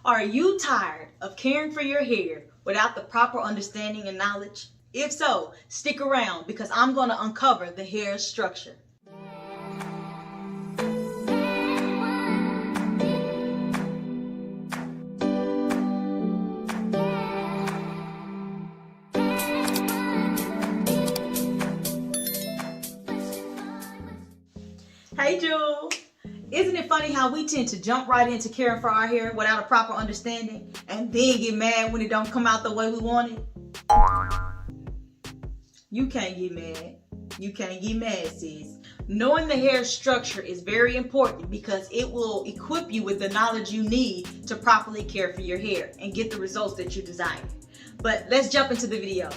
Are you tired of caring for your hair without the proper understanding and knowledge? If so, stick around because I'm going to uncover the hair structure. Hey Jewel! Isn't it funny how we tend to jump right into caring for our hair without a proper understanding and then get mad when it don't come out the way we want it? You can't get mad. You can't get mad, sis. Knowing the hair structure is very important because it will equip you with the knowledge you need to properly care for your hair and get the results that you desire. But let's jump into the video.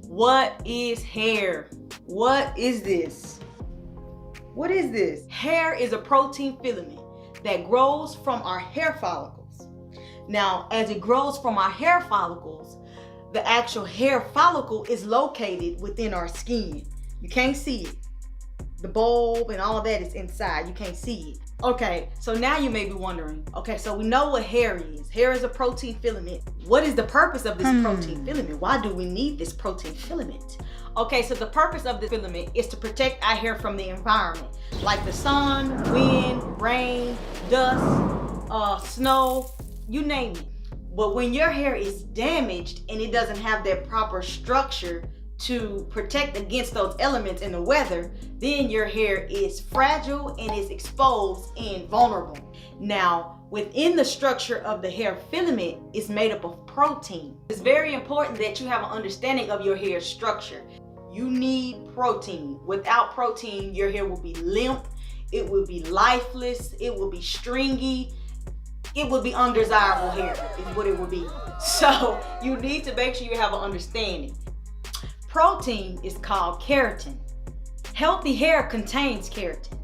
What is hair? What is this? What is this? Hair is a protein filament that grows from our hair follicles. Now, as it grows from our hair follicles, the actual hair follicle is located within our skin. You can't see it. The bulb and all of that is inside. You can't see it. Okay, so now you may be wondering, okay, so we know what hair is. Hair is a protein filament. What is the purpose of this protein filament? Why do we need this protein filament? Okay, so the purpose of the filament is to protect our hair from the environment, like the sun, wind, rain, dust, snow, you name it. But when your hair is damaged and it doesn't have that proper structure to protect against those elements in the weather, then your hair is fragile and is exposed and vulnerable. Now, within the structure of the hair filament is made up of protein. It's very important that you have an understanding of your hair structure. You need protein. Without protein, your hair will be limp, it will be lifeless, it will be stringy, it would be undesirable hair is what it would be. So you need to make sure you have an understanding. Protein is called keratin. Healthy hair contains keratin.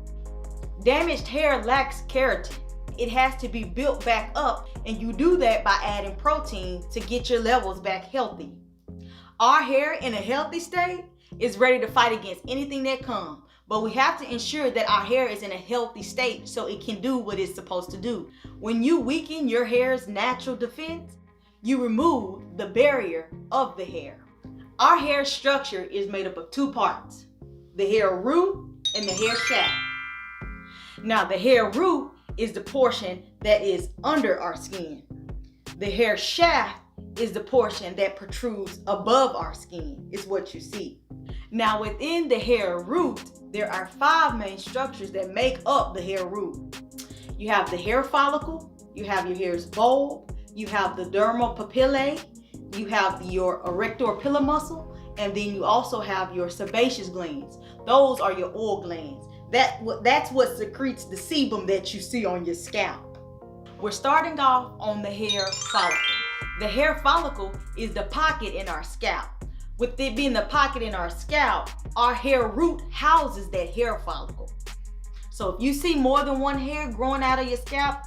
Damaged hair lacks keratin. It has to be built back up, and you do that by adding protein to get your levels back healthy. Our hair in a healthy state is ready to fight against anything that comes, but we have to ensure that our hair is in a healthy state so it can do what it's supposed to do. When you weaken your hair's natural defense, you remove the barrier of the hair. Our hair structure is made up of two parts, the hair root and the hair shaft. Now, the hair root is the portion that is under our skin. The hair shaft is the portion that protrudes above our skin, is what you see. Now, within the hair root, there are 5 main structures that make up the hair root. You have the hair follicle, you have your hair's bulb, you have the dermal papillae, you have your erector pillar muscle, and then you also have your sebaceous glands. Those are your oil glands. That's what secretes the sebum that you see on your scalp. We're starting off on the hair follicle. The hair follicle is the pocket in our scalp. With it being the pocket in our scalp, our hair root houses that hair follicle. So if you see more than one hair growing out of your scalp,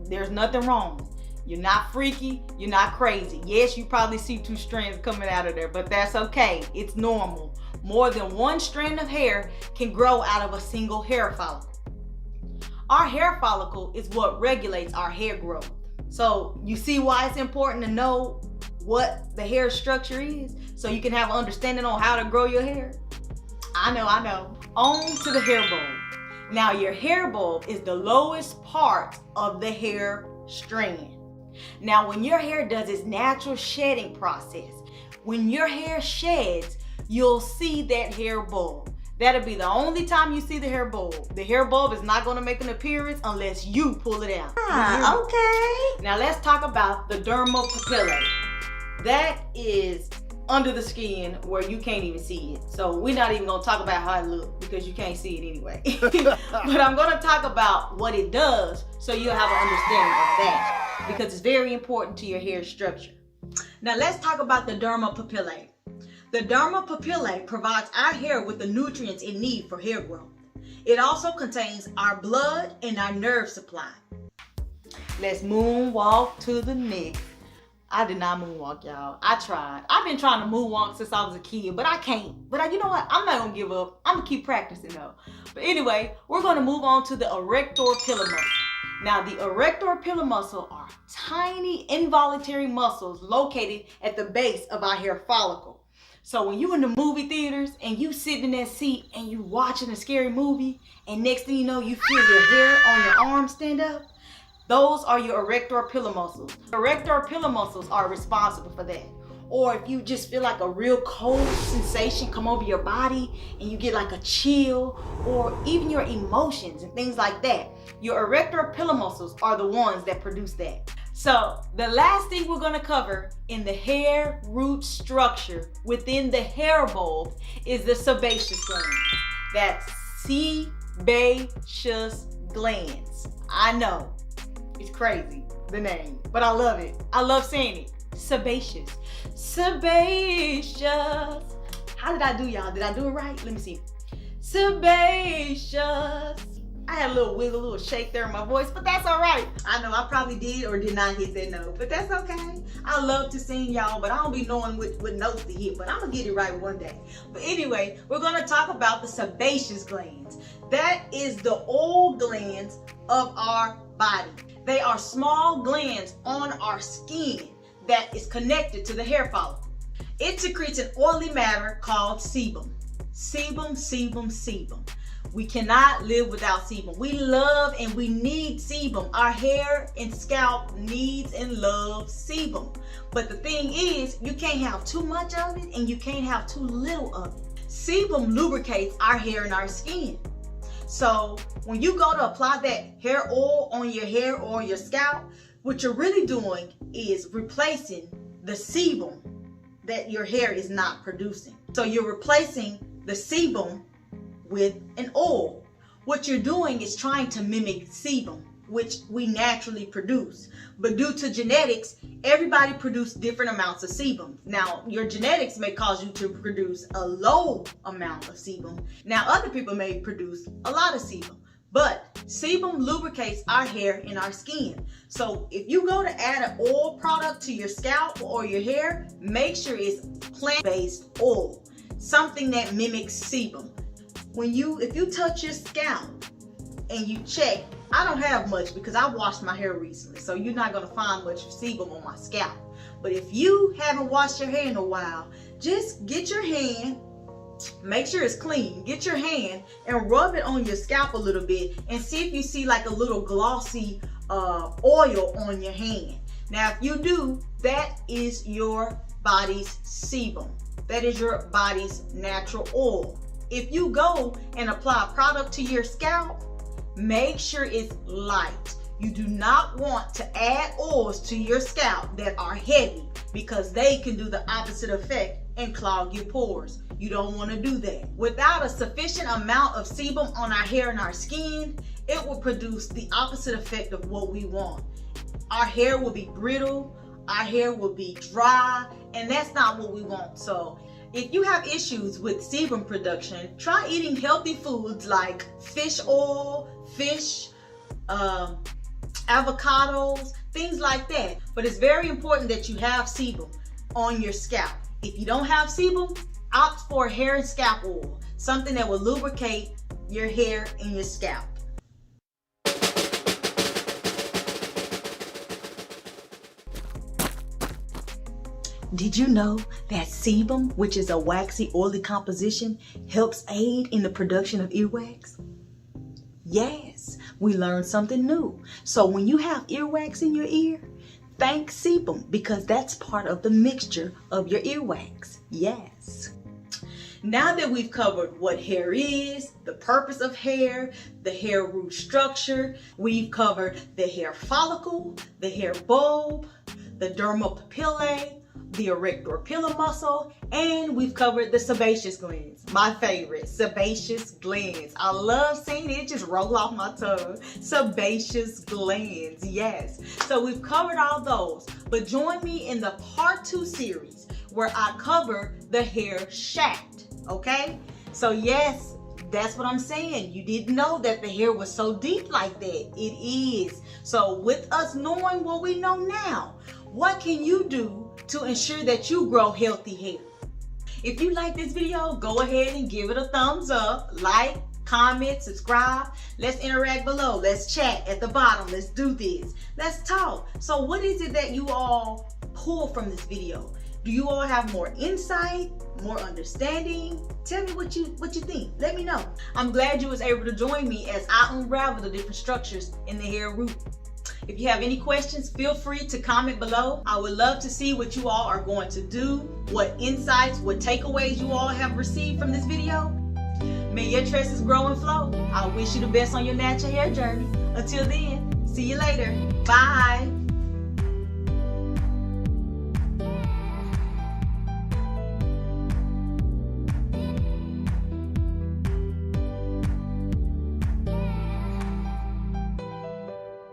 there's nothing wrong. You're not freaky, you're not crazy. Yes, you probably see 2 strands coming out of there, but that's okay. It's normal. More than 1 strand of hair can grow out of a single hair follicle. Our hair follicle is what regulates our hair growth. So you see why it's important to know what the hair structure is so you can have an understanding on how to grow your hair? I know. On to the hair bulb. Now, your hair bulb is the lowest part of the hair strand. Now, when your hair does its natural shedding process, when your hair sheds, you'll see that hair bulb. That'll be the only time you see the hair bulb. The hair bulb is not going to make an appearance unless you pull it out. Okay. Now let's talk about the Derma Papillae. That is under the skin where you can't even see it. So we're not even going to talk about how it looks because you can't see it anyway. But I'm going to talk about what it does so you'll have an understanding of that because it's very important to your hair structure. Now let's talk about the Derma Papillae. The Derma Papillae provides our hair with the nutrients it needs for hair growth. It also contains our blood and our nerve supply. Let's moonwalk to the next. I did not moonwalk, y'all. I tried. I've been trying to moonwalk since I was a kid, but I can't. But you know what? I'm not gonna give up. I'm gonna keep practicing though. But anyway, we're gonna move on to the erector pillar muscle. Now, the erector papillae muscle are tiny involuntary muscles located at the base of our hair follicle. So when you in the movie theaters and you sitting in that seat and you watching a scary movie, and next thing you know, you feel your hair on your arm stand up, those are your erector papillae muscles. Erector papillae muscles are responsible for that. Or if you just feel like a real cold sensation come over your body and you get like a chill, or even your emotions and things like that, your erector papillae muscles are the ones that produce that. So the last thing we're going to cover in the hair root structure within the hair bulb is the sebaceous glands. That's sebaceous glands. I know it's crazy, the name, but I love it. I love saying it. Sebaceous. Sebaceous. How did I do, y'all? Did I do it right? Let me see. Sebaceous. I had a little wiggle, a little shake there in my voice, but that's all right. I know I probably did or did not hit that note, but that's okay. I love to sing, y'all, but I don't be knowing what notes to hit, but I'm gonna get it right one day. But anyway, we're gonna talk about the sebaceous glands. That is the oil glands of our body. They are small glands on our skin that is connected to the hair follicle. It secretes an oily matter called sebum. Sebum, sebum, sebum. We cannot live without sebum. We love and we need sebum. Our hair and scalp needs and loves sebum. But the thing is, you can't have too much of it and you can't have too little of it. Sebum lubricates our hair and our skin. So when you go to apply that hair oil on your hair or your scalp, what you're really doing is replacing the sebum that your hair is not producing. So you're replacing the sebum with an oil. What you're doing is trying to mimic sebum, which we naturally produce. But due to genetics, everybody produces different amounts of sebum. Now, your genetics may cause you to produce a low amount of sebum. Now, other people may produce a lot of sebum. But sebum lubricates our hair and our skin. So if you go to add an oil product to your scalp or your hair, make sure it's plant-based oil, something that mimics sebum. If you touch your scalp and you check, I don't have much because I washed my hair recently, so you're not gonna find much sebum on my scalp. But if you haven't washed your hair in a while, just get your hand, make sure it's clean, get your hand and rub it on your scalp a little bit and see if you see like a little glossy oil on your hand. Now, if you do, that is your body's sebum. That is your body's natural oil. If you go and apply a product to your scalp, make sure it's light. You do not want to add oils to your scalp that are heavy because they can do the opposite effect and clog your pores. You don't want to do that. Without a sufficient amount of sebum on our hair and our skin, it will produce the opposite effect of what we want. Our hair will be brittle, our hair will be dry, and that's not what we want. So if you have issues with sebum production, try eating healthy foods like fish oil, fish, avocados, things like that. But it's very important that you have sebum on your scalp. If you don't have sebum, opt for hair and scalp oil, something that will lubricate your hair and your scalp. Did you know that sebum, which is a waxy, oily composition, helps aid in the production of earwax? Yes, we learned something new. So when you have earwax in your ear, thank sebum because that's part of the mixture of your earwax. Yes. Now that we've covered what hair is, the purpose of hair, the hair root structure, we've covered the hair follicle, the hair bulb, the dermal papillae, the erector papillae muscle, and we've covered the sebaceous glands. My favorite, sebaceous glands. I love saying it, just roll off my tongue. Sebaceous glands, yes. So we've covered all those, but join me in the part 2 series where I cover the hair shaft, okay? So yes, that's what I'm saying. You didn't know that the hair was so deep like that. It is. So with us knowing what we know now, what can you do to ensure that you grow healthy hair? If you like this video, go ahead and give it a thumbs up, like, comment, subscribe. Let's interact below. Let's chat at the bottom. Let's do this. Let's talk. So what is it that you all pull from this video? Do you all have more insight, more understanding? Tell me what you think. Let me know. I'm glad you was able to join me as I unravel the different structures in the hair root. If you have any questions, feel free to comment below. I would love to see what you all are going to do, what insights, what takeaways you all have received from this video. May your tresses grow and flow. I wish you the best on your natural hair journey. Until then, see you later. Bye.